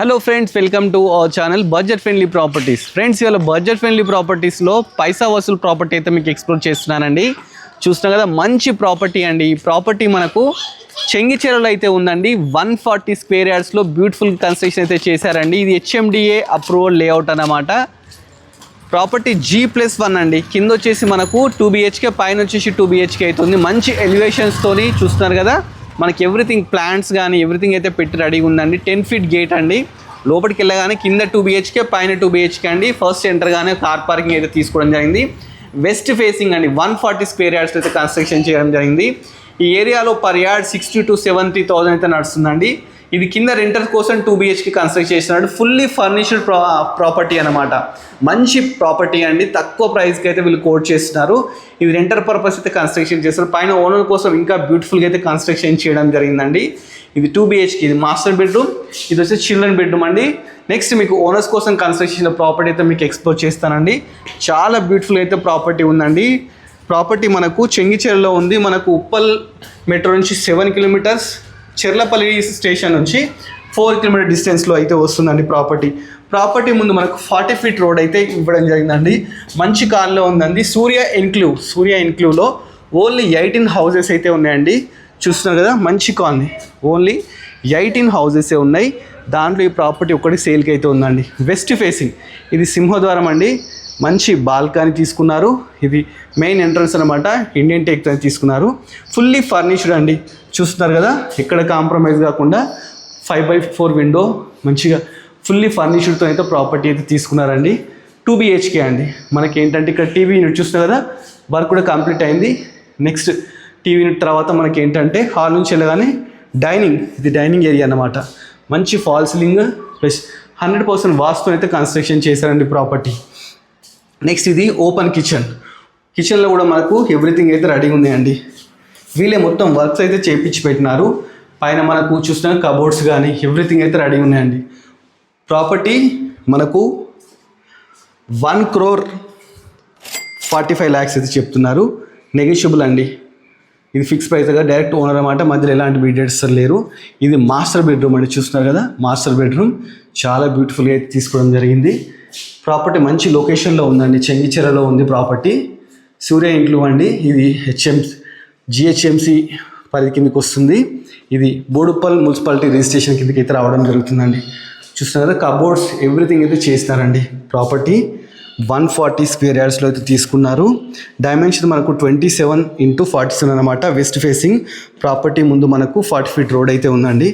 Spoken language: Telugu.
Hello friends, welcome to our channel budget friendly properties. Friends, ఇవాళ బడ్జెట్ ఫ్రెండ్లీ ప్రాపర్టీస్లో పైసా వసూలు ప్రాపర్టీ అయితే మీకు ఎక్స్ప్లోర్ చేస్తున్నానండి. చూస్తున్నాం కదా, మంచి ప్రాపర్టీ అండి. ఈ ప్రాపర్టీ మనకు చెంగిచెరలో అయితే ఉందండి. 140 స్క్వేర్ యార్డ్స్లో బ్యూటిఫుల్ కన్స్ట్రక్షన్ అయితే చేశారండి. ఇది HMDA అప్రూవల్ లేఅవుట్ అన్నమాట. ప్రాపర్టీ G+1 అండి. కింద వచ్చేసి మనకు 2 BHK, పైన వచ్చేసి 2 BHK అవుతుంది. మంచి ఎలివేషన్స్తోని చూస్తున్నారు కదా, మనకి ఎవ్రీథింగ్ ప్లాంట్స్ కానీ ఎవ్రీథింగ్ అయితే పెట్టి రెడీగా ఉందండి. 10 feet గేట్ అండి. లోపలికి వెళ్ళగానే కింద 2 BHK, పైన 2 BHK అండి. ఫస్ట్ ఎంటర్గానే కార్ పార్కింగ్ అయితే తీసుకోవడం జరిగింది. వెస్ట్ ఫేసింగ్ అండి. 140 స్క్వేర్ యార్డ్స్ అయితే కన్స్ట్రక్షన్ చేయడం జరిగింది. ఈ ఏరియాలో పర్ యార్డ్ 60,000 to 70,000 అయితే నడుస్తుందండి. ఇది కింద రెంటర్ కోసం 2 BHK కన్స్ట్రక్ట్ చేస్తున్నాడు. ఫుల్లీ ఫర్నిష్డ్ ప్రాపర్టీ అనమాట. మంచి ప్రాపర్టీ అండి. తక్కువ ప్రైస్కి అయితే వీళ్ళు కోట్ చేస్తున్నారు. ఇది రెంటర్ పర్పస్ అయితే కన్స్ట్రక్షన్ చేస్తారు. పైన ఓనర్ కోసం ఇంకా బ్యూటిఫుల్గా అయితే కన్స్ట్రక్షన్ చేయడం జరిగిందండి. ఇది 2 BHK, ఇది మాస్టర్ బెడ్రూమ్, ఇది వచ్చి చిల్డ్రన్ బెడ్రూమ్ అండి. నెక్స్ట్ మీకు ఓనర్స్ కోసం కన్స్ట్రక్షన్ ప్రాపర్టీ అయితే మీకు ఎక్స్ప్లోర్ చేస్తానండి. చాలా బ్యూటిఫుల్ అయితే ప్రాపర్టీ ఉందండి. ప్రాపర్టీ మనకు చెంగిచెరలో ఉంది. మనకు ఉప్పల్ మెట్రో నుంచి 7 kilometers, చెర్లపల్లి స్టేషన్ నుంచి 4 kilometer డిస్టెన్స్లో అయితే వస్తుందండి ప్రాపర్టీ ముందు మనకు 40 feet రోడ్ అయితే ఇవ్వడం జరిగిందండి. మంచి కాల్లో ఉందండి. సూర్య ఎన్క్లూవ్లో ఓన్లీ 18 houses అయితే ఉన్నాయండి. చూస్తున్నారు కదా, మంచి కాలనీ. ఓన్లీ 18 houses ఉన్నాయి. దాంట్లో ఈ ప్రాపర్టీ ఒకటి సేల్కి అయితే ఉందండి. వెస్ట్ ఫేసింగ్, ఇది సింహద్వారం అండి. మంచి బాల్కనీ తీసుకున్నారు. ఇది మెయిన్ ఎంట్రన్స్ అనమాట. ఇండియన్ టేక్ తీసుకున్నారు. ఫుల్లీ ఫర్నిష్డ్ అండి. చూస్తున్నారు కదా, ఎక్కడ కాంప్రమైజ్ కాకుండా 5x4 విండో మంచిగా ఫుల్లీ ఫర్నిష్డ్తో అయితే ప్రాపర్టీ అయితే తీసుకున్నారండి. 2 BHK అండి. మనకి ఏంటంటే ఇక్కడ టీవీ యూనిట్ చూస్తున్నారు కదా, వర్క్ కూడా కంప్లీట్ అయింది. నెక్స్ట్ టీవీ యూనిట్ తర్వాత మనకి ఏంటంటే హాల్ నుంచి వెళ్ళగానే డైనింగ్, ఇది డైనింగ్ ఏరియా అన్నమాట. మంచి ఫాల్ సీలింగ్ ప్లస్ 100% వాస్తు అయితే కన్స్ట్రక్షన్ చేశారండి ప్రాపర్టీ. నెక్స్ట్ ఇది ఓపెన్ కిచెన్లో కూడా మనకు ఎవ్రీథింగ్ అయితే రెడీగా ఉన్నాయండి. వీళ్ళే మొత్తం వర్క్స్ అయితే చేయించి పెట్టినారు. పైన మనకు చూసిన కబోర్డ్స్ కానీ ఎవ్రీథింగ్ అయితే రెడీగా ఉన్నాయండి. ప్రాపర్టీ మనకు 1,45,00,000 అయితే చెప్తున్నారు. నెగోషియబుల్ అండి. ఇది ఫిక్స్ ప్రైస్గా డైరెక్ట్ ఓనర్ అన్నమాట. మధ్యలో ఎలాంటి మీడియేటర్స్ లేరు. ఇది మాస్టర్ బెడ్రూమ్ అండి. చూస్తున్నారు కదా, మాస్టర్ బెడ్రూమ్ చాలా బ్యూటిఫుల్గా అయితే తీసుకోవడం జరిగింది. ప్రాపర్టీ మంచి లొకేషన్లో ఉందండి. చెంగిచెరలో ఉంది ప్రాపర్టీ. సూర్య ఎన్క్లూవ్ అండి. ఇది GHMC పరిధి కిందకి వస్తుంది. ఇది బోడుప్పల్ మున్సిపాలిటీ రిజిస్ట్రేషన్ కిందకి అయితే రావడం జరుగుతుందండి. చూస్తున్నారు కదా, కబోర్డ్స్ ఎవ్రీథింగ్ అయితే చేస్తారండి. ప్రాపర్టీ 140 స్క్వేర్ యార్డ్స్లో అయితే తీసుకున్నారు. డైమెన్షన్ మనకు 27x47 అనమాట. వెస్ట్ ఫేసింగ్ ప్రాపర్టీ ముందు మనకు 40 feet రోడ్ అయితే ఉందండి.